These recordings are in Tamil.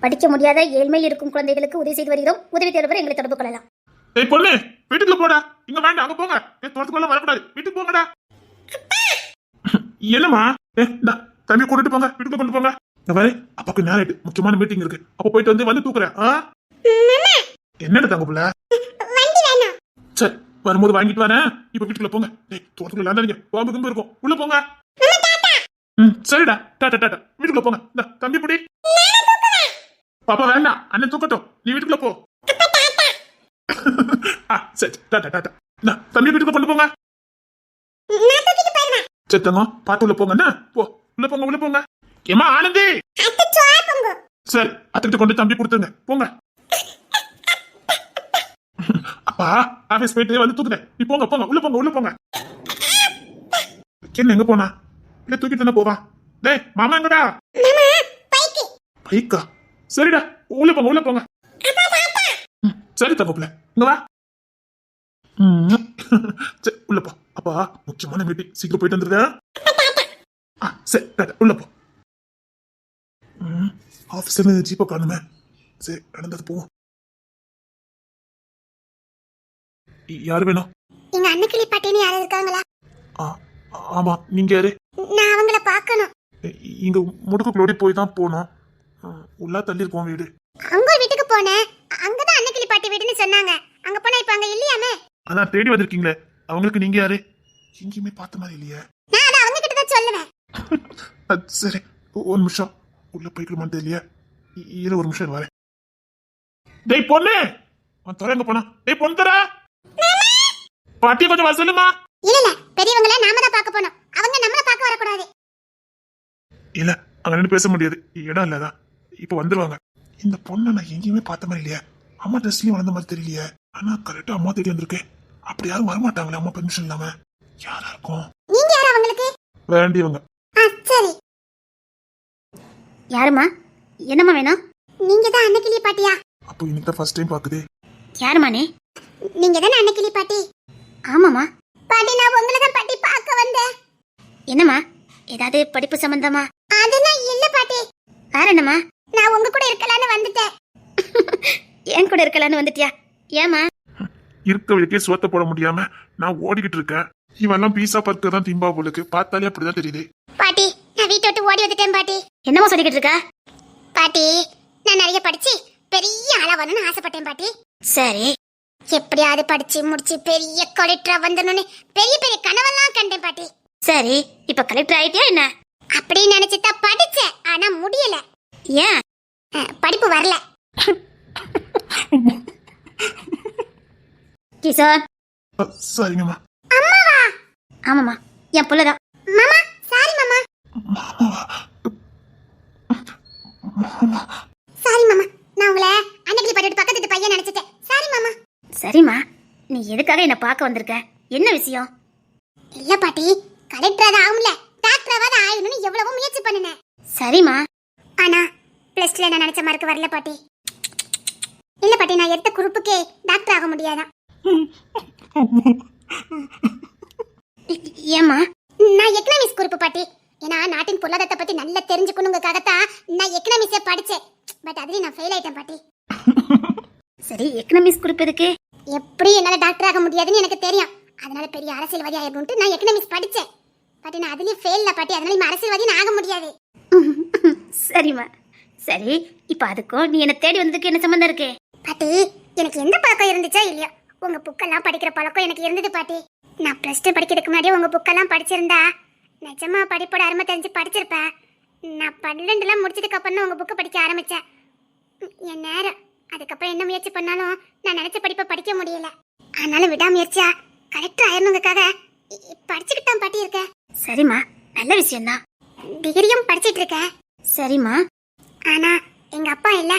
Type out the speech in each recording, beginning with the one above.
படிக்க முடியாத ஏழ்மையில் இருக்கும் குழந்தைகளுக்கு உதவி செய்து வருகிறோம். உதவி தேடுவர் எங்களை தொடர்பு கொள்ளலாம். ஏய் பொண்ணு, வீட்டுக்குள்ள போடா. இங்க வேண்டாம், அங்க போங்க. தோட்டத்துக்குள்ள வரக்கூடாது, வீட்டுக்கு போங்கடா. என்னம்மா? தம்பி கூட்டிட்டு போங்க, வீட்டுக்குள்ள கொண்டு போங்க. அப்பாக்கு நேரம் ஆயிட்டு, முக்கியமான மீட்டிங் இருக்கு. அப்ப போயிட்டு வந்து தூக்குறேன். என்னடா தங்க புள்ள? சரி, வரும்போது வாங்கிட்டு வரேன். இப்ப வீட்டுக்குள்ள போங்க. தோட்டத்துக்குள்ள இல்லாதீங்க, பாம்பு கும்பு இருக்கும், உள்ள போங்க. சரிடா, டாட்டா டாட்டா. வீட்டுக்குள்ள போங்க. தம்பி புடி. பாப்பா வேண்டாம், அண்ணன் தூக்கட்டும், நீ வீட்டுக்குள்ள போ. சரி, டாட்டா டாட்டா. தம்பி வீட்டுக்குள்ள கொண்டு போங்க. சரி தங்கம், பாத்து உள்ள போங்க. போ, உள்ள போங்க, உள்ள போங்க. ஏமா ஆனந்தி. சரி, அத்திட்ட கொண்டு தம்பி கொடுத்துருங்க, போங்க. அப்பா ஆபீஸ் போயிட்டு வந்து தூக்குறேன். நீ போங்க போங்க, உள்ள போங்க, உள்ள போங்க. என்ன எங்க போனா? இல்ல தூக்கிட்டு தானே போவா. டேய் மாமா எங்கடா? பைக்கா? சரிடா, உள்ள போங்க, உள்ள போங்க. சரி தகப்பல, இங்க வா. சரி, உள்ள போ. அப்பா முக்கியமான மீட்டிங், சீக்கிரம் போயிட்டு வந்துருங்க. சரி டாடா, உள்ள போ. ஆபீஸ்ல ஜீப்பா காணுமே. சரி, நடந்தது போவோம். யாரு வேணும்? எங்க அண்ணக்கிளி பாட்டின்னு யாரும் இருக்காங்களா? ஆமா, நீங்க யாரு? நான் அவங்கள பார்க்கணும். இங்க முடுக்குள்ளோடி போய் தான் போனோம். உள்ளா தள்ளி இருக்கோம் வீடு. அங்க ஒரு வீட்டுக்கு போனேன், அங்கதான் அண்ணக்கிளி பாட்டி வீடுன்னு சொன்னாங்க. அங்க போனா இப்ப அங்க இல்லையாமே. அதான் தேடி வந்திருக்கீங்களே, அவங்களுக்கு நீங்க யாரு? எங்கேயுமே பார்த்த மாதிரி இல்லையே. நான் அதை அவங்க கிட்ட தான் சொல்லுவேன். சரி, ஒரு நிமிஷம். உள்ள போய்க்கணுமான்னு தெரியலையா? இரு, ஒரு நிமிஷம் வரேன். டேய் பொண்ணு, எங்க போனா? டேய் பொண்ணு தர பாட்டிய கொஞ்சம் வர சொல்லுமா. இல்ல பெரியவங்கள நாம தான் பார்க்க போனோம், அவங்க நம்மள பார்க்க வரக்கூடாது. இல்ல, அங்க நின்று பேச முடியாது, இடம் இல்லதான். இப்ப வந்துருவாங்க. இந்த பொண்ணை நான் எங்கேயுமே பார்த்த மாதிரி இல்லையா? அம்மா ட்ரெஸ்லயும் வளர்ந்த மாதிரி தெரியலையே. ஆனா கரெக்டா அம்மா தேடி வந்திருக்கேன். அப்படி யாரும் வரமாட்டாங்களே அம்மா பெர்மிஷன் இல்லாம. யாரா இருக்கும்? நீங்க யாரா அவங்களுக்கு? வேண்டியவங்க. சரி. யாருமா? என்னம்மா வேணும்? நீங்க தான் அண்ணக்கிளி பாட்டியா? அப்போ இன்னைக்கு தான் ஃபர்ஸ்ட் டைம் பாக்குதே. யாருமா நீ? நீங்க தானே அண்ணக்கிளி பாட்டி? ஆமாமா பாட்டி, நான் உங்களை தான் பாட்டி பார்க்க வந்தேன். என்னம்மா, ஏதாவது படிப்பு சம்பந்தமா? அதெல்லாம் இல்ல பாட்டி. வேற என்னம்மா? நான் உங்க கூட இருக்கலாம்னு வந்துட்டேன். என் கூட இருக்கலாம்னு வந்துட்டியா? ஏமா? இருக்க வழிக்கே சோத்த போட முடியாம நான் ஓடிக்கிட்டு இருக்கேன். இவெல்லாம் பீஸா பர்க்கர் தான் திம்பா போலுக்கு. பார்த்தாலே அப்படிதான் தெரியுது. பாட்டி, நான் வீட்டை விட்டு ஓடி வந்துட்டேன் பாட்டி. என்னமோ சொல்லிக்கிட்டு இருக்க? பாட்டி, நான் நிறைய படிச்சு பெரிய ஆளா வரணும்னு ஆசைப்பட்டேன் பாட்டி. சரி, எப்படியாவது படிச்சு முடிச்சு பெரிய கலெக்டரா வந்துடணும்னு பெரிய பெரிய கனவெல்லாம் கண்டேன் பாட்டி. சரி, இப்ப கலெக்டர் ஆயிட்டியா என்ன? அப்படி நினைச்சுதான் படிச்சேன், ஆனா முடியல. ஏன்? படிப்பு வரல. கிஷோர். சரிங்கம்மா. அம்மாவா? ஆமாமா, என் புள்ளதான். மாமா, சாரி மாமா. சாரி மாமா, நான் உங்களை அன்னைக்கு பாட்டியோட பக்கத்து பையன் நினைச்சிட்டேன். சாரி மாமா. சரிம்மா, நீ எதுக்காக என்ன பார்க்க வந்திருக்க? என்ன விஷயம்? இல்ல பாட்டி, கலெக்டராக ஆகும்ல, டாக்டராவது ஆகணும்னு எவ்வளவோ முயற்சி பண்ணினேன். சரிம்மா, ஆனா பிளஸ் டூல நான் நினைச்ச மார்க் வரல பாட்டி. இல்ல பாட்டி, நான் எடுத்த குரூப்புக்கே டாக்டர் ஆக முடியாதான். ஏமா? நான் எக்கனாமிக்ஸ் குரூப் பாட்டி. ஏன்னா நாட்டின் பொருளாதாரத்தை பத்தி நல்லா தெரிஞ்சுக்கணுங்கிறதுக்காகத்தான் நான் எக்கனாமிக்ஸே படிச்சேன். பட் அதுலயும் நான் ஃபெயில் ஆயிட்டேன் பாட்டி. சரி, எக்கனாமிக்ஸ் குரூப் எதுக்கு? எப்படி என்னால டாக்டர் ஆக முடியாதுன்னு எனக்கு தெரியும். அதனால பெரிய அரசியல்வாதி ஆயிரணும்னு நான் எக்கனாமிக்ஸ் படிச்சேன். பாட்டி, நான் அதுலயும் ஃபெயில் இல்ல பாட்டி. அதனால அரசியல்வாதி ஆக முடியாது. சரிம்மா, சரி. இப்ப அதுக்கும் நீ என்ன தேடி வந்ததுக்கு என்ன சம்பந்தம் இருக்கு? பாட்டி, எனக்கு எந்த பழக்கம் இருந்துச்சா இல்லையா, உங்க புக்கெல்லாம் படிக்கிற பழக்கம் எனக்கு இருந்தது பாட்டி. நான் பிளஸ் டூ படிக்கிறதுக்கு முன்னாடியே உங்க புக்கெல்லாம் படிச்சிருந்தா நிஜமா படிப்போட அருமை தெரிஞ்சு படிச்சிருப்பேன். நான் 12 முடிச்சதுக்கு அப்புறம் தான் உங்க புக்கை படிக்க ஆரம்பிச்சேன். என் நேரம் அதுக்கப்புறம் என்ன முயற்சி பண்ணாலும் நான் நினைச்ச படிப்பை படிக்க முடியல. ஆனாலும் விடாமுயற்சியா கலெக்டர் ஆயிரணுங்கிறதுக்காக படிச்சுக்கிட்டு தான் பாட்டி இருக்கேன். சரிம்மா, நல்ல விஷயம்தான். டிகிரியும் படிச்சிட்டு இருக்கேன். சரிம்மா, ஆனா எங்க அப்பா இல்ல,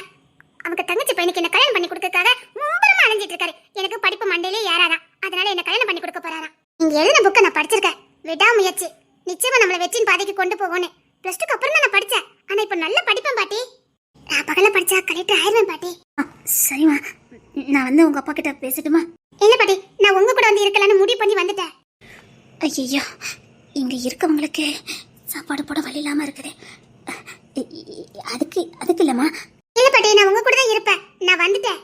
அவங்க தங்கச்சி பையனுக்கு என்ன கல்யாணம் பண்ணி கொடுக்கறதுக்காக மும்பரமா அலைஞ்சிட்டு இருக்காரு. எனக்கு படிப்பு மண்டையிலே ஏறாதான். அதனால என்ன கல்யாணம் பண்ணி கொடுக்க போறாராம். இங்க எழுதின புக்கை நான் படிச்சிருக்கேன். விடாமுயற்சி நிச்சயமா நம்மள வெற்றின் பாதைக்கு கொண்டு போகணும். பிளஸ் டூக்கு அப்புறம் தான் நான் படிச்சேன். ஆனா இப்ப நல்ல படிப்பேன் பாட்டி. நான் பகல படிச்சா கலெக்டர் ஆயிடுவேன் பாட்டி. சரிம்மா, நான் வந்து உங்க அப்பா கிட்ட பேசட்டுமா? இல்ல பாட்டி, நான் உங்க கூட வந்து இருக்கலாம்னு முடிவு பண்ணி வந்துட்டேன். ஐயோ, இங்க இருக்கவங்களுக்கு சாப்பாடு போட வழி இல்லாம இருக்குது. அதுக்கு இல்லம்மா. இல்ல பாட்டி, நான் உங்க கூட தான் இருப்பேன். நான் வந்துட்டேன்.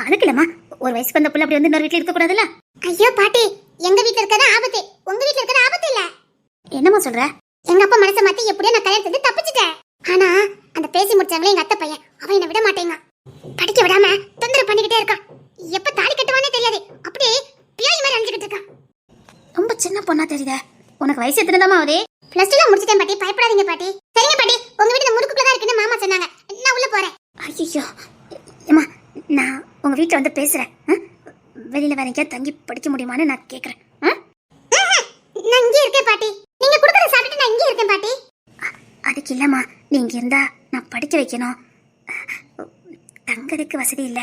அதுக்கு இல்லம்மா, ஒரு வயசுக்கு வந்த புள்ள அப்படி வந்து இன்னொரு வீட்ல இருக்க கூடாதுல்ல. ஐயோ பாட்டி, எங்க வீட்ல இருக்கறது ஆபத்து, உங்க வீட்ல இருக்கறது ஆபத்து இல்ல. என்னம்மா சொல்ற? எங்க அப்பா மனச மாத்தி எப்படியோ நான் கல்யாணத்துல இருந்து தப்பிச்சிட்டேன். ஆனா அந்த பேசி முடிச்சாங்களே எங்க அத்தை பையன், அவன் என்ன விட மாட்டேங்க. படிக்க விடாம தொந்தரவு பண்ணிக்கிட்டே இருக்கான். எப்ப தாலி கட்டுவானே தெரியாது. அப்படியே பியாய் மாதிரி அணிஞ்சுக்கிட்டு இருக்கான். ரொம்ப சின்ன பொண்ணா தெரியுதே. உனக்கு வயசு எத்தனைதாமா ஆகுது? +2 முடிச்சிட்டேன் பாட்டி, பயப்படாதீங்க பாட்டி. சரிங்க பாட்டி, உங்க வீட்டு முறுக்குக்குள்ள தான் இருக்குன்னு மாமா சொன்னாங்க. நான் உள்ள போறேன். ஐயோ அம்மா, நான் உங்க வீட்ல வந்து பேசுறேன். வெளியில வேற எங்கேயாவது தங்கி படிக்க முடியுமான்னு நான் கேக்குறேன். நான் இங்கே இருக்கேன் பாட்டி. நீங்க கொடுக்கறத சாப்பிட்டு நான் இங்கே இருக்கேன் பாட்டி. அதுக்கு இல்லம்மா, நீங்க இருந்தா நான் படிக்க வைக்கணும். தங்கறதுக்கு வசதி இல்ல.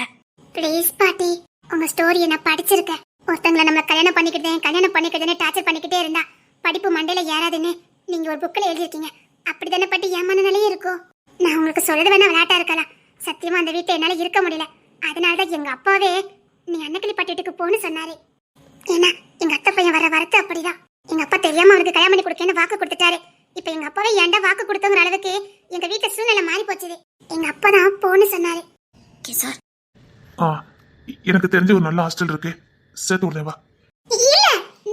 ப்ளீஸ் பாட்டி, உங்க ஸ்டோரியை நான் படிச்சிருக்கேன். ஒருத்தங்களை நம்ம கல்யாணம் பண்ணிக்கிட்டேன்னு டார்ச்சர் பண்ணிக்கிட்டே இருந்தா படிப்பு மண்டையில ஏறாதுன்னு நீங்க ஒரு புக்கில் எழுதிருக்கீங்க. அப்படித்தானே பாட்டி என் மனநிலையும் இருக்கும். நான் உங்களுக்கு சொல்றது வேணா விளையாட்டா இருக்கலாம். சத்தியமா அந்த வீட்டை என்னால இருக்க முடியல. அதனாலதான் எங்க அப்பாவே நீ அன்னக்கிளி பாட்டி வீட்டுக்கு போன்னு சொன்னாரு. ஏன்னா எங்க அத்தை பையன் வர வரத்து அப்படிதான். எங்க அப்பா தெரியாம அவனுக்கு கல்யாணம் பண்ணி கொடுக்கேன்னு வாக்கு கொடுத்துட்டாரு. இப்ப எங்க அப்பாவே ஏன்டா வாக்கு கொடுத்தங்கிற அளவுக்கு எங்க வீட்டு சூழ்நிலை மாறி போச்சுது. எங்க அப்பா தான் போன்னு சொன்னாரு. சார், எனக்கு தெரிஞ்ச ஒரு நல்ல ஹாஸ்டல் இருக்கு, சேர்த்து விடுறேன் வா. இல்ல,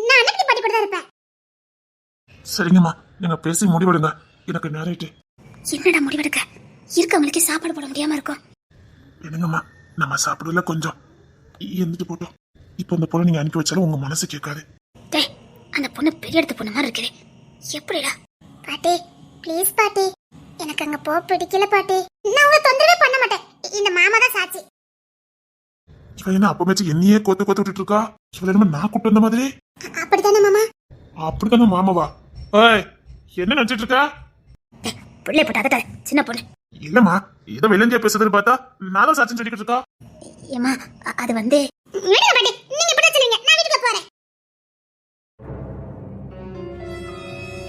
நான் அன்னக்கிளி பாட்டி கூட தான் இருப்பேன். சரிங்கம்மா, நீங்க பேசி முடிவெடுங்க, எனக்கு நேரிட்டு. என்னடா முடிவெடுக்க? இருக்கவங்களுக்கு சாப்பாடு போட முடியாம இருக்கும். என்னங்கம்மா, நம்ம சாப்பிடல கொஞ்சம் இருந்துட்டு போட்டோம். இப்போ அந்த பொண்ணை நீங்க அனுப்பி வச்சாலும் உங்க மனசு கேட்காது. டேய், அந்த பொண்ணு பெரிய இடத்து பொண்ணு மாதிரி இருக்குது. எப்படிடா? பாட்டி ப்ளீஸ் பாட்டி, எனக்கு அங்க போக பிடிக்கல பாட்டி. நான் உங்களை தொந்தரவே பண்ண மாட்டேன். இந்த மாமா தான் சாட்சி. இவன் என்ன அப்பமேச்சு என்னையே கோத்து விட்டுட்டு இருக்கா? இவள என்ன நான் கூப்பிட்டு வந்த மாதிரி? அப்படித்தானே மாமா? அப்படித்தானே மாமாவா? ஏய், என்ன நினைச்சிட்டு இருக்கா? பிள்ளை போட்டாத சின்ன பொண்ணு. இல்லம்மா, ஏதோ விலங்கியா பேசுறதுன்னு பார்த்தா நான் தான் சாட்சின்னு சொல்லிக்கிட்டு இருக்கா. ஏமா, அது வந்து விடுங்க பாட்டி, நீங்க இப்படி சொல்லுங்க, நான் வீட்டுக்கு போறேன்.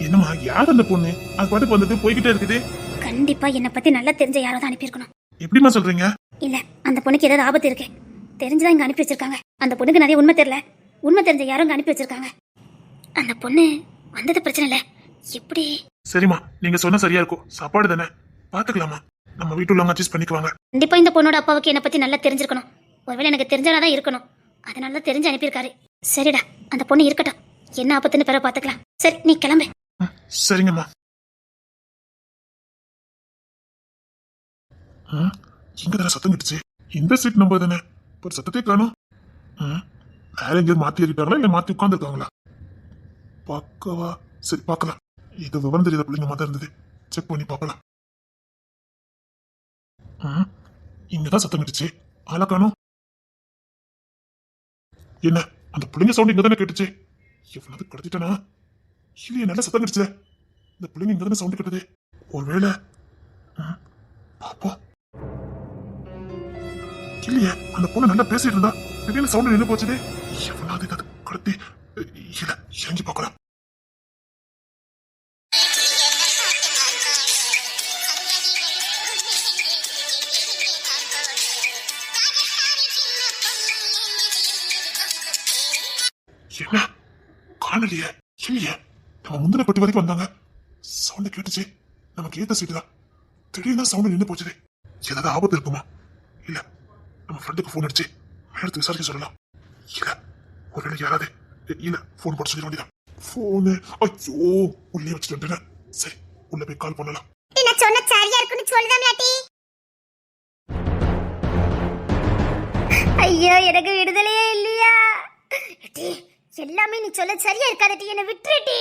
என்னம்மா, யார் அந்த பொண்ணு? அது பாட்டுக்கு வந்தது போய்கிட்டே இருக்குது. கண்டிப்பா என்ன பத்தி நல்லா தெரிஞ்ச யாரோ தான் அனுப்பி இருக்கணும். எப்படிமா சொல்றீங்க? இல்ல, அந்த பொண்ணுக்கு ஏதாவது ஆபத்து இருக்கு, தெரிஞ்சுதான் இங்க அனுப்பி வச்சிருக்காங்க. அந்த பொண்ணுக்கு நிறைய உண்மை தெரியல, உண்மை தெரிஞ்ச யாரும் இங்க அனுப்பி வச்சிருக்காங்க. அந்த பொண்ணு வந்தது பிரச்சனை இல்ல, எப்படி? சரிம்மா, நீங்க சொன்ன சரியா இருக்கும். சாப்பாடு தானே, பாத்துக்கலாமா? நம்ம வீட்டுல அட்ஜஸ்ட் பண்ணிக்குவாங்க. கண்டிப்பா இந்த பொண்ணோட அப்பாவுக்கு என்ன பத்தி நல்லா தெரிஞ்சிருக்கணும். ஒருவேளை எனக்கு தெரிஞ்சாதான் இருக்கணும். அதனால தான் தெரிஞ்சு அனுப்பியிருக்காரு. சரிடா, அந்த பொண்ணு இருக்கட்டும், என்ன ஆபத்துன்னு பிறகு பாத்துக்கலாம். சரி, நீ கிளம்பு. சரிங்கம்மா. இங்க தானே சத்தம் கிட்டுச்சு. இந்த சீட் நம்பர் தானே, ஒரு சத்தத்தை காணும். வேற எங்கேயும் மாத்தி ஏறிட்டாங்களா இல்ல மாத்தி உட்காந்துருக்காங்களா? பாக்கவா? சரி, பாக்கலாம். இது விவரம் தெரியாத பிள்ளைங்க மாதிரி இருந்தது, செக் பண்ணி பாக்கலாம். இங்கதான் சத்தம் கிட்டுச்சு, ஆளா காணும். என்ன, அந்த பிள்ளைங்க சவுண்ட் இங்க தானே கேட்டுச்சு. எவ்வளவு கடத்திட்டானா? இல்லையே, நல்ல சத்தம் கிட்டுச்சு. இந்த பிள்ளைங்க இங்க தானே சவுண்ட் கேட்டது. ஒருவேளை பாப்போம். இல்லையே, அந்த பொண்ணு நல்லா பேசிட்டு இருந்தா திடீர்னு சவுண்ட் நின்று போச்சுது. எவ்வளவு கடத்தி இல்ல, இறங்கி பார்க்கலாம். என்ன, காணலையே. இல்லையே, நம்ம முந்தின பெட்டி வரைக்கும் வந்தாங்க, சவுண்ட் கேட்டுச்சு. நமக்கு ஏத்த சீட்டு தான், திடீர்னு சவுண்ட் நின்று போச்சுது. ஏதாவது ஆபத்து இருக்குமா? இல்ல, நம்ம ஃப்ரெண்டுக்கு போன் அடிச்சு எடுத்து விசாரிக்க சொல்லலாம். இல்ல, ஒருவேளை யாராவது இல்ல போன் போட்டு சொல்லிட வேண்டியதான். போனு ஐயோ உள்ளே வச்சுட்டு வந்துட்டேன். சரி, உள்ள போய் கால் பண்ணலாம். நான் சொன்ன சரியா இருக்குன்னு சொல்லுதான் லாட்டி. ஐயோ, எனக்கு விடுதலையே இல்லையா? எல்லாமே நீ சொல்ல சரியா இருக்காதட்டி, என்ன விட்டுறட்டி.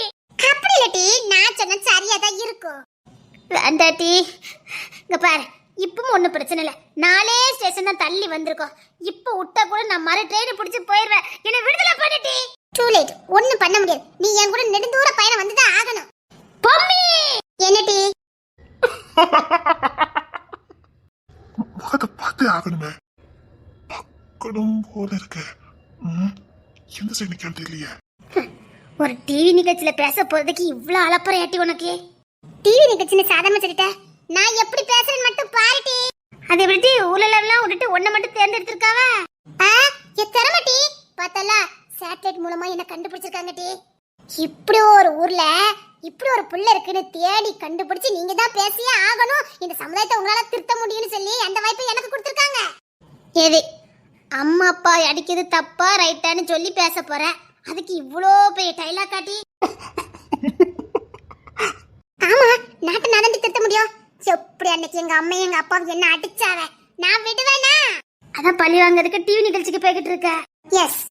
அப்படி இல்லட்டி, நான் சொன்ன சரியா தான் இருக்கும். வேண்டாட்டி, இங்க பாரு, இப்பவும் ஒன்றும் பிரச்சனை இல்லை. 4 ஸ்டேஷன் தான் தள்ளி வந்திருக்கோம். இப்போ விட்டா கூட நான் மறு ட்ரெயினை பிடிச்சி போயிடுவேன். என்னை விடுதலை பண்ணிட்டி. டூ லேட், ஒன்றும் பண்ண முடியாது. நீ என் கூட நெடுந்தூர பயணம் வந்துதான் ஆகணும். பொம்மி, என்னட்டி? முகத்தை பார்த்தே ஆகணுமே, பார்க்கணும் போல இருக்கு. எந்த சைடு நிக்க தெரியலையே. ஒரு டிவி நிகழ்ச்சியில பேச போறதுக்கு இவ்வளவு அலப்பறையாட்டி உனக்கு? டிவி நிகழ்ச்சின்னு சாதாரண சொல்லிட்ட, நான் எப்படி பேசுறேன்னு மட்டும் பாருட்டி. அது எப்படி ஊழலாம் விட்டுட்டு ஒன்ன மட்டும் தேர்ந்தெடுத்திருக்காவ? திறமட்டி பார்த்தல, சேட்டலைட் மூலமா என்ன கண்டுபிடிச்சிருக்காங்க டி. இப்படி ஒரு ஊர்ல இப்படி ஒரு புள்ள இருக்குன்னு தேடி கண்டுபிடிச்சு நீங்க தான் பேசியே ஆகணும், இந்த சமுதாயத்தை உங்களால திருத்த முடியும்னு சொல்லி அந்த வாய்ப்பை எனக்கு கொடுத்துருக்காங்க. எது அம்மா அப்பா அடிக்கிறது தப்பா ரைட்டான்னு சொல்லி பேச போறேன், அதுக்கு இவ்வளோ பெரிய டைலாக் காட்டி? ஆமா, நாட்டை நடந்து திருத்த முடியும். எப்படி அன்னைக்கு எங்க அம்மா எங்க அப்பா என்ன அடிச்சாவ, நான் விடுவேனா? அதான் பழி வாங்குறதுக்கு டிவி நிகழ்ச்சிக்கு போய்கிட்டு இருக்க. எஸ்,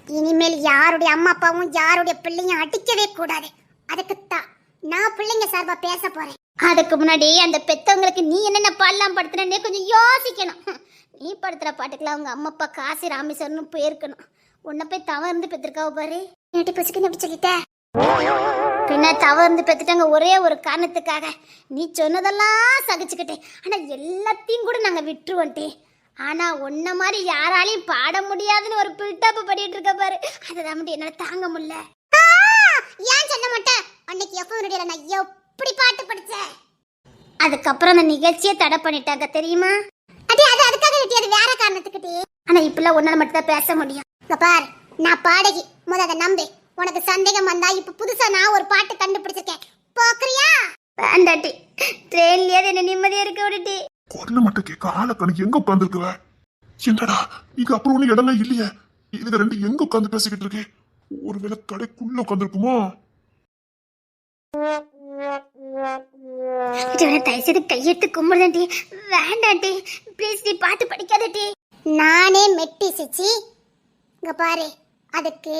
இனிமேல் யாருடைய அம்மா அப்பாவும் யாருடைய பிள்ளையும் அடிக்கவே கூடாது. அதுக்குத்தான் நான் பிள்ளைங்க சார்பா பேச போறேன். அதுக்கு முன்னாடி அந்த பெத்தவங்களுக்கு நீ என்னென்ன பாடலாம் படுத்துறே கொஞ்சம் யோசிக்கணும். நீ படுத்துற பாட்டுக்கெல்லாம் அவங்க அம்மா அப்பா காசி ராமேஸ்வரன் போயிருக்கணும். உன்னை போய் தவறு பெற்றிருக்காவ பாரு. நேட்டி பசுக்குன்னு எப்படி சொல்லிட்ட? பின்ன தவறு பெற்றுட்டாங்க ஒரே ஒரு காரணத்துக்காக. நீ சொன்னதெல்லாம் சகிச்சுக்கிட்டே, ஆனா எல்லாத்தையும் கூட நாங்க விட்டுருவோன்ட்டே. ஆனா உன்ன மாதிரி யாராலையும் பாட முடியாதுன்னு ஒரு பில்டப் பண்ணிட்டு இருக்க பாரு, அதுதான் மட்டும் என்னால தாங்க முடியல. ஏன் சொல்ல மாட்டேன், அன்னைக்கு எப்ப நான் எப்படி பாட்டு படிச்சேன். அதுக்கப்புறம் அந்த நிகழ்ச்சியை தடை பண்ணிட்டாங்க தெரியுமா? அதுக்காக அது வேற காரணத்துக்கிட்டே. ஆனா இப்பெல்லாம் உன்னால மட்டும் தான் பேச முடியும். பார், நான் பாடகி, முதல்ல நம்பு. உனக்கு சந்தேகம் வந்தா இப்ப புதுசா நான் ஒரு பாட்டு கண்டுபிடிச்சிருக்கேன், போக்குறியா? வேண்டாட்டி, ட்ரெயின்லயே என்ன நிம்மதியா இருக்க விடுட்டி. குரல மட்டும் கேட்க ஆளக்கணக்கு எங்க உட்காந்துருக்குவ? என்னடா இங்க அப்புறம் ஒண்ணு இடமே இல்லையே, இதுக்கு ரெண்டு எங்க உட்காந்து பேசிக்கிட்டு இருக்கு? ஒருவேளை கடைக்குள்ள உட்காந்துருக்குமோ? தயவுசெய்து கையெடுத்து கும்பிடுறேன்டி, வேண்டாண்டி ப்ளீஸ், நீ பாட்டு படிக்காதடி. நானே மெட்டி சிச்சி, இங்க பாரு, அதுக்கு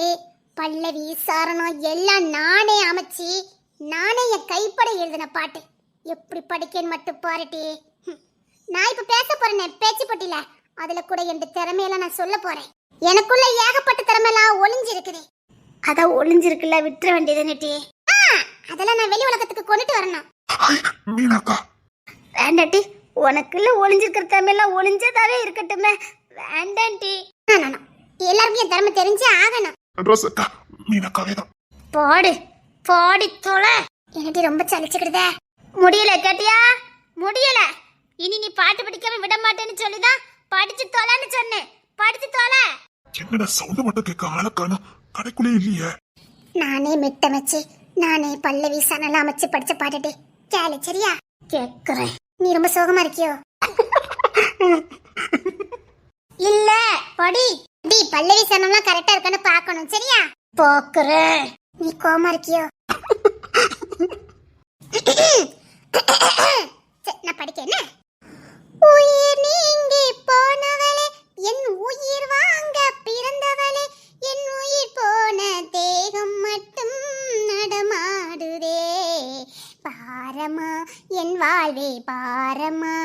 பல்லவி சரணம் எல்லாம் நானே அமைச்சு நானே என் கைப்பட எழுதின பாட்டு. எப்படி படிக்கன்னு மட்டும் பாருட்டி. நான் இப்ப பேச போறேன் பேச்சு போட்டில, அதுல கூட என் திறமையெல்லாம் நான் சொல்ல போறேன். எனக்குள்ள ஏகப்பட்ட திறமையெல்லாம் ஒளிஞ்சிருக்குது. அதான் ஒளிஞ்சிருக்குல்ல, விட்டுற வேண்டியது நெட்டி. அதெல்லாம் நான் வெளி உலகத்துக்கு கொண்டுட்டு வரணும். மீனாக்கா வேண்டாட்டி, உனக்குள்ள ஒளிஞ்சிருக்கிற திறமையெல்லாம் ஒளிஞ்சதாவே இருக்கட்டுமே, வேண்டாண்டி. எல்லாருக்கும் என் திறமை தெரிஞ்சே ஆகணும். மீனாக்காவேதான் பாடு பாடி தொலை. என்னடி ரொம்ப சலிச்சுக்கிடுதே, முடியல கேட்டியா? முடியல. இனி நீ பாட்டு படிக்காம விட மாட்டேன்னு சொல்லிதான் படிச்சு தொலைன்னு சொன்னேன். படிச்சு தொலை. என்னடா சவுண்ட் மட்டும் கேட்க ஆளக்கான கடைக்குள்ளே இல்லையே. நானே மிட்டமைச்சு நானே பல்லவி சனல அமைச்சு படிச்ச பாட்டுட்டு கேளு, சரியா? கேக்குறேன். நீ ரொம்ப சோகமா இருக்கியோ? இல்ல, படி டி. பல்லவி சனம்லாம் கரெக்டா இருக்கான்னு பார்க்கணும், சரியா? பாக்குறேன். நீ கோமா இருக்கியோ? நான் படிக்கிறேன். உயிர் நீங்கி போனவளே, என் உயிர் வாங்க பிறந்தவளே, என் உயிர் போன தேகம் மட்டும் நடமாடுதே, பாரமா என் வாழ்வே பாரமா.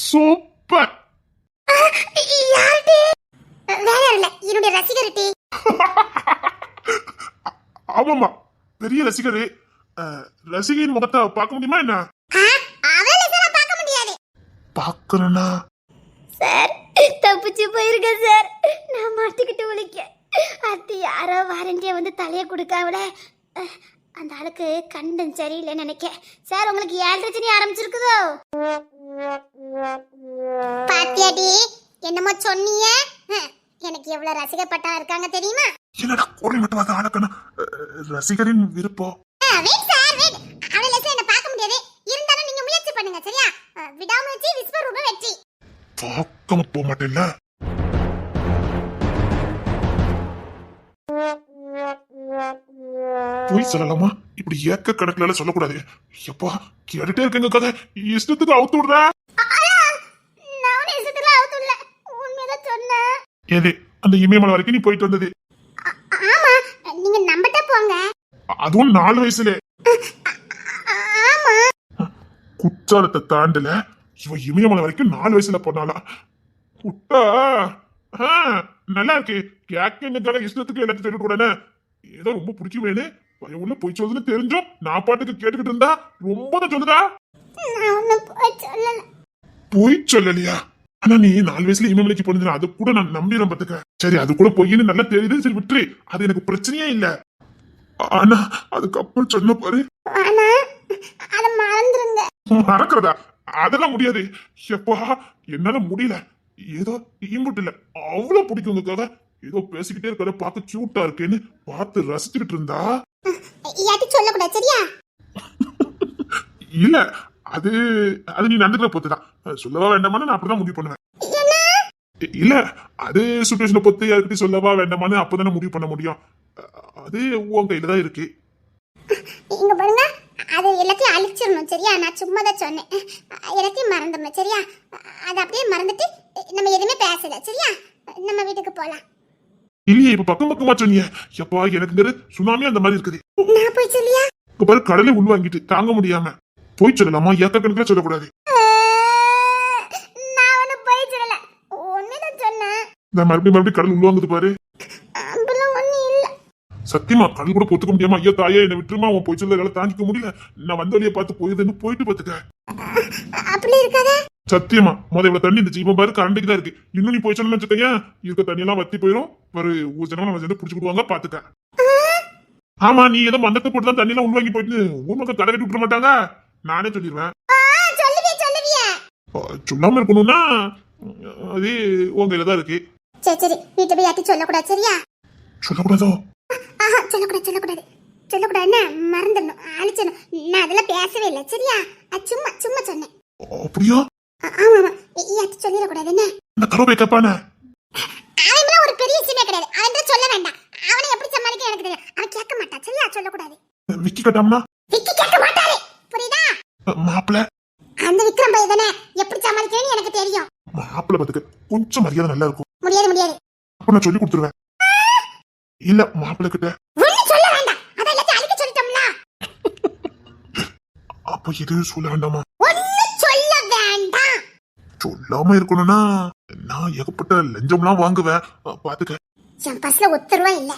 சூப்பர். யார்டி? வேற இல்ல, என்னுடைய ரசிகர்டி. ஆமாமா, பெரிய ரசிகர். ரசிகையின் முகத்தை பார்க்க முடியுமா என்ன? பார்க்க முடியாது. பாக்குறேன்னா சார், தப்பிச்சு போயிருக்க சார். நான் மாட்டிக்கிட்டு உளிக்க. அது யாரோ வாரண்டியா வந்து தலையை கொடுக்காவிட, அந்த ஆளுக்கு கண்டன் சரியில்லைன்னு நினைக்க. சார், உங்களுக்கு 7:30 ஆரம்பிச்சிருக்குதோ? பாத்தியாடி, என்னமோ சொன்னீங்க. எனக்கு எவ்வளவு ரசிகப்பட்டா இருக்காங்க தெரியுமா? என்னடா குரல் மட்டும் வந்து ஆளக்கணும். ரசிகரின் விருப்பம். Wait sir, wait. அவளை என்ன பார்க்க முடியாது, இருந்தாலும் நீங்க முயற்சி பண்ணுங்க, சரியா? விடாமுயற்சி விஸ்வரூப வெற்றி. பார்க்க போக மாட்டேல்ல. போய் சொல்லலாமா? இப்படி ஏக்க கணக்குல சொல்லக்கூடாது. எப்பா கேட்டுட்டே இருக்கங்க கதை, இஷ்டத்துக்கு அவுத்து விடுற. நான் இஷ்டத்துக்கு அவுத்து இல்ல, உண்மையதான் சொன்னேன். ஏதே அந்த இமயமலை வரைக்கும் நீ போயிட்டு வந்தது? ஆமா, நீங்க நம்பட்ட போங்க. அதுவும் 4 வயசுல. ஆமா, குற்றாலத்தை தாண்டல இவ இமயமலை வரைக்கும் 4 வயசுல போனாளா? குட்டா நல்லா இருக்கு. கேட்க இஷ்டத்துக்கு எல்லாத்தையும் சொல்லிட்டு கூடானே. ஏதோ ரொம்ப பிடிக்குமேனு உள்ள போய் சொல்லுதுன்னு தெரிஞ்சோம் நான் பாட்டுக்கு கேட்டுக்கிட்டு இருந்தா ரொம்ப தான் சொல்லுதா. போய் சொல்லலையா? ஆனா நீ 4 வயசுல இமயமலைக்கு போனது அது கூட நான் நம்பிடுறேன் பாத்துக்க. சரி, அது கூட பொய்ன்னு நல்லா தெரியுது, சரி விட்டுரு, அது எனக்கு பிரச்சனையே இல்ல. ஆனா அதுக்கப்புறம் சொன்ன பாரு, மறக்கிறதா? அதெல்லாம் முடியாது. எப்பா என்னால முடியல. ஏதோ இம்புட்டு இல்ல, அவ்வளவு பிடிக்கும் உங்களுக்காக. ஏதோ பேசிக்கிட்டே இருக்கிறத பார்த்து கியூட்டா இருக்கேன்னு பார்த்து ரசிச்சுக்கிட்டு இருந்தா யார்ட்டி சொல்லக்கூடாது சரியா? இல்ல அது அது நீ நடந்துக்கிற பொறுத்துதான். சொல்லவா வேண்டாமான்னு நான் அப்படிதான் முடிவு பண்ணுவேன். என்ன? இல்ல அது சுச்சுவேஷனை பொறுத்து யாருக்கிட்ட சொல்லவா வேண்டாமான்னு அப்பதானே முடிவு பண்ண முடியும். அது உன் கையில தான் இருக்கு. இங்க பாருங்க, அது எல்லாத்தையும் அழிச்சிடணும் சரியா? நான் சும்மா தான் சொன்னேன். எல்லாத்தையும் மறந்துடணும் சரியா? அதை அப்படியே மறந்துட்டு நம்ம எதுவுமே பேசல சரியா? நம்ம வீட்டுக்கு போலாம். இல்லையே இப்ப பக்கம் பக்கமா சொன்னீங்க. எப்பா எனக்கு சுனாமி அந்த மாதிரி இருக்குது. நான் போய் சொல்லியா? இப்ப பாரு கடலை உள்வாங்கிட்டு தாங்க முடியாம போய் சொல்லலாமா? ஏக்கர் கணக்குல சொல்லக்கூடாது. நான் ஒன்னும் போய் சொல்லல, ஒண்ணுதான் சொன்னேன். நான் மறுபடியும் கடல் உள்வாங்குது பாரு. அப்படிலாம் ஒண்ணும் இல்ல. சத்தியமா கடல் கூட பொத்துக்க முடியாம ஐயா தாயே என்ன விட்டுருமா, உன் போய் சொல்ல தாங்கிக்க முடியல. நான் வந்த வழியை பார்த்து போயிடுன்னு போயிட்டு பாத்துக்க. அப்படி இருக்காத. சத்தியமா இவ்வளவு தண்ணி இருந்துச்சு. இப்ப பாரு கரண்டுக்கு தான் இருக்கு. இன்னும் நீ போய் சொல்லணும்னு வச்சுக்கோங்க, இருக்க தண்ணி எல்லாம் வத்தி போயிடும். ஒரு ஊர் ஜனம் நம்ம சேர்ந்து புடிச்சு விடுவாங்க பாத்துக்க. ஆமா நீ ஏதோ மந்தத்தை போட்டு தான் தண்ணி எல்லாம் உள்வாங்கி போயிட்டு ஊர் மக்கள் கடை கட்டி விட்டுற மாட்டாங்க. நானே சொல்லிடுவேன். சொல்லுவியா? சொல்லாம இருக்கணும்னா அது உங்க கையில தான் இருக்கு. சரி சரி, வீட்டை போய் யார்ட்டி சொல்லக்கூடாது சரியா? சொல்லக்கூடாதோ? சொல்லக்கூடாதுன்னா மறந்துடணும், அழிச்சிடணும். நான் அதெல்லாம் பேசவே இல்லை சரியா? சும்மா சும்மா சொன்னேன். அப்படியா? ஆமா யார்ட்டி சொல்லிடக்கூடாது என்ன? இந்த கரோபை கேப்பானே அவன் ஒரு பெரிய விஷயமே கிடையாது. அவன் சொல்ல வேண்டாம். அவனை எப்படி சமாளிக்க எனக்கு தெரியும். அவன் கேட்க மாட்டான் சரியா? சொல்லக்கூடாது. விக்கி கட்டாமனா? விக்கி கேட்க மாட்டாரு புரியுதா? மாப்பிள்ள அந்த விக்ரம் பையன் தானே, எப்படி சமாளிக்கணும்னு எனக்கு தெரியும். மாப்பிள்ள பாத்துக்க கொஞ்சம் மரியாதை நல்லா இருக்கும். முடியாது. அப்ப நான் சொல்லி கொடுத்துருவேன். இல்ல மாப்பிள்ள கிட்ட ஒண்ணும் சொல்ல வேண்டாம். அத எல்லாத்தையும் அழிக்க சொல்லிட்டோம்ல. அப்ப எதுவும் சொல்ல வேண்டாமா? ஒண்ணும் சொல்ல வேண்டாம். சொல்லாம இருக்கணும்னா நான் ஏகப்பட்ட லஞ்சம்லாம் வாங்குவேன் பாத்துக்க. என் பஸ்ல ஒத்தருவா இல்ல.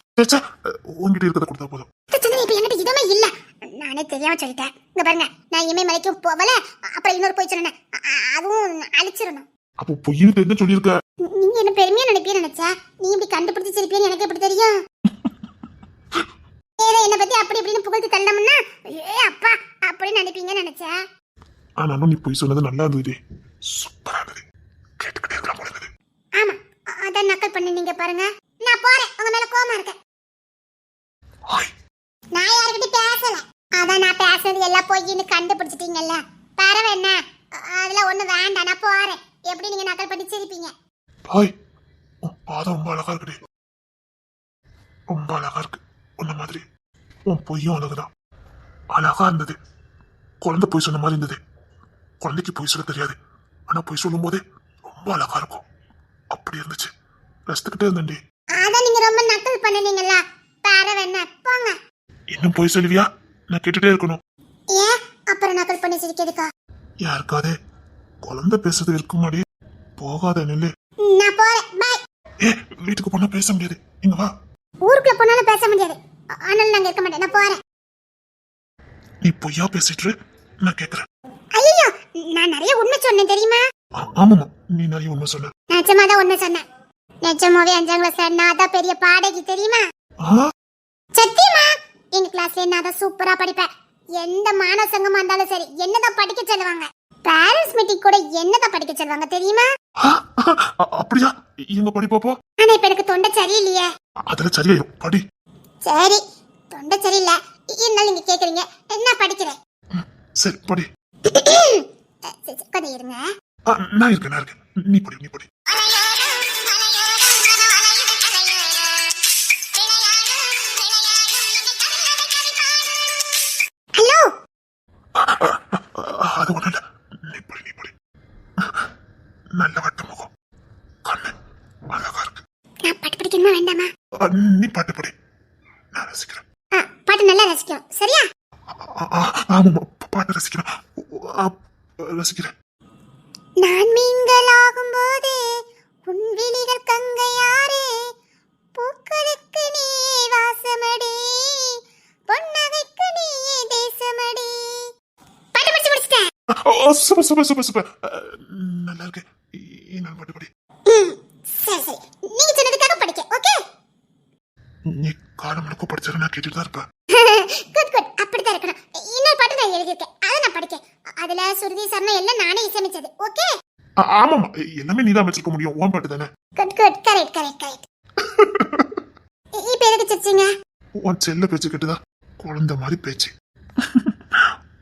உங்ககிட்ட இருக்கிறத கொடுத்தா போதும். இப்ப என்கிட்ட எதுவுமே இல்ல. நானே தெரியாம சொல்லிட்டேன். இங்க பாருங்க, நான் இனிமே மலைக்கும் போகல. அப்புறம் இன்னொரு போய் சொன்னேன், அதுவும் அழிச்சிடணும். அப்போ பொய்னு தெரிஞ்சு சொல்லியிருக்க. நீங்க என்ன பெருமையா நினைப்பீன்னு நினைச்சா, நீ இப்படி கண்டுபிடிச்சு சிரிப்பீன்னு எனக்கு எப்படி தெரியும்? ஏதோ என்ன பத்தி அப்படி இப்படின்னு புகழ்ந்து தள்ளமுன்னா ஏ அப்பா அப்படின்னு நினைப்பீங்கன்னு நினைச்சா. ஆனாலும் நீ பொய் சொன்னது நல்லா இருந்தது. சூப்பரா இருந்தது. கேட்டுக்கிட்டே இருக்கலாம் போல இருந்தது. ஆமா, அதான் நக்கல் பண்ணி நீங்க பாருங்க. நான் போறேன், உங்க மேல கோவமா இருக்கேன். நான் யாருக்கிட்ட பேசல. அதான் நான் பேசுறது எல்லாம் பொய்ன்னு கண்டுபிடிச்சிட்டீங்கல்ல. பரவ என்ன, அதுல ஒண்ணு வேண்டாம். நான் போறேன். எப்படி நீங்க நக்கல் பண்ணி சிரிப்பீங்க? பாய் பாதம் ரொம்ப அழகா இருக்குடி. ரொம்ப அழகா இருக்கு. உன்ன மாதிரி உன் பொய்யும் அழகுதான். அழகா இருந்தது. குழந்தை பொய் சொன்ன மாதிரி இருந்தது. குழந்தைக்கு பொய் சொல்ல தெரியாது, ஆனா பொய் சொல்லும் போதே ரொம்ப அழகா இருக்கும். அப்படி இருந்துச்சு. ரசித்துக்கிட்டே இருந்தேன்டி. அதான் நீங்க ரொம்ப நக்கல் பண்ணுனீங்கல்ல. பரவ என்ன, போங்க. இன்னும் பொய் சொல்லுவியா? நான் கேட்டுட்டே இருக்கணும். ஏன் அப்புறம் நக்கல் பண்ணி சிரிக்கிறதுக்கா? யாருக்காதே குழந்தை பேசுறது இருக்குமாடி. போகாத நில்லு. நான் போறேன். பை. வீட்டுக்கு போனா பேச முடியாது. இங்க வா. ஊருக்குள்ள போனாலும் பேச முடியாது. ஆனாலும் நாங்க இருக்க மாட்டேன். நான் போறேன். நீ பொய்யா பேசிட்டு நான் கேக்குறேன். ஐயோ, நான் நிறைய உண்மை சொன்னேன் தெரியுமா? ஆமாமா, நீ நிறைய உண்மை சொன்ன. நிஜமாதான் உண்மை சொன்னேன். நிஜமாவே 5ஆம் கிளாஸ்ல நான் தான் பெரிய பாடகி தெரியுமா? சத்தியமா எங்க கிளாஸ்ல நான் தான் சூப்பரா படிப்பேன். எந்த மாணவ சங்கமா இருந்தாலும் சரி என்னதான் படிக்க சொல்லுவாங்க. பேரண்ட்ஸ் மீட்டிங் கூட என்னதான் படிக்க சொல்லுவாங்க தெரியுமா? அப்படியா? எங்க படி பாப்போம். ஆனா இப்ப எனக்கு தொண்டை சரியில்லையே. அதுல சரியாயிரும் படி. சரி, தொண்டை சரியில்லை இருந்தாலும் நீங்க கேக்குறீங்க, நான் படிக்கிறேன். சரி படி. கொஞ்சம் இருங்க. நான் இருக்கேன். நீ படி. ஹலோ, அது ஒண்ணு இல்ல. நீ படி. நல்ல வட்ட முகம், கண்ணு அழகா இருக்கு. நான் பாட்டு படிக்கணுமா வேண்டாமா? நீ பாட்டு படி, நான் ரசிக்கிறேன். பாட்டு நல்லா ரசிக்கும் சரியா? ஆமாமா, பாட்டு ரசிக்கிறேன். நான் மீன்களாகும் போது உன் விழிகள் கங்கையாரே, பூக்களுக்கு நீ வாசமடி, பொன்னகைக்கு நீ தேசமடி. பாட்டு படிச்சு முடிச்சிட்டேன். சூப்பர். நல்லா இருக்கு. நான் பாட்டு படி. சரி, நீங்க சொன்னதுக்காக படிக்க. ஓகே? நீ காலம் முழுக்க படிச்சாரு நான் கேட்டுட்டு தான் இருப்பேன். குட் அப்படிதான் இருக்கணும். இன்னொரு பாட்டு நான் எழுதியிருக்கேன், அதை நான் படிக்கேன். அதுல சுருதி சரணம் எல்லாம் நானே இசைச்சது. ஓகே? ஆமாமா, எல்லாமே நீதான் அமைச்சிருக்க முடியும். உன் பாட்டு தானே. Good correct. இப்ப எதுக்கு சிரிச்சீங்க? உன் செல்ல பேச்சு கேட்டுதான் குழந்தை மாதிரி பேச்சு.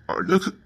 அழகு.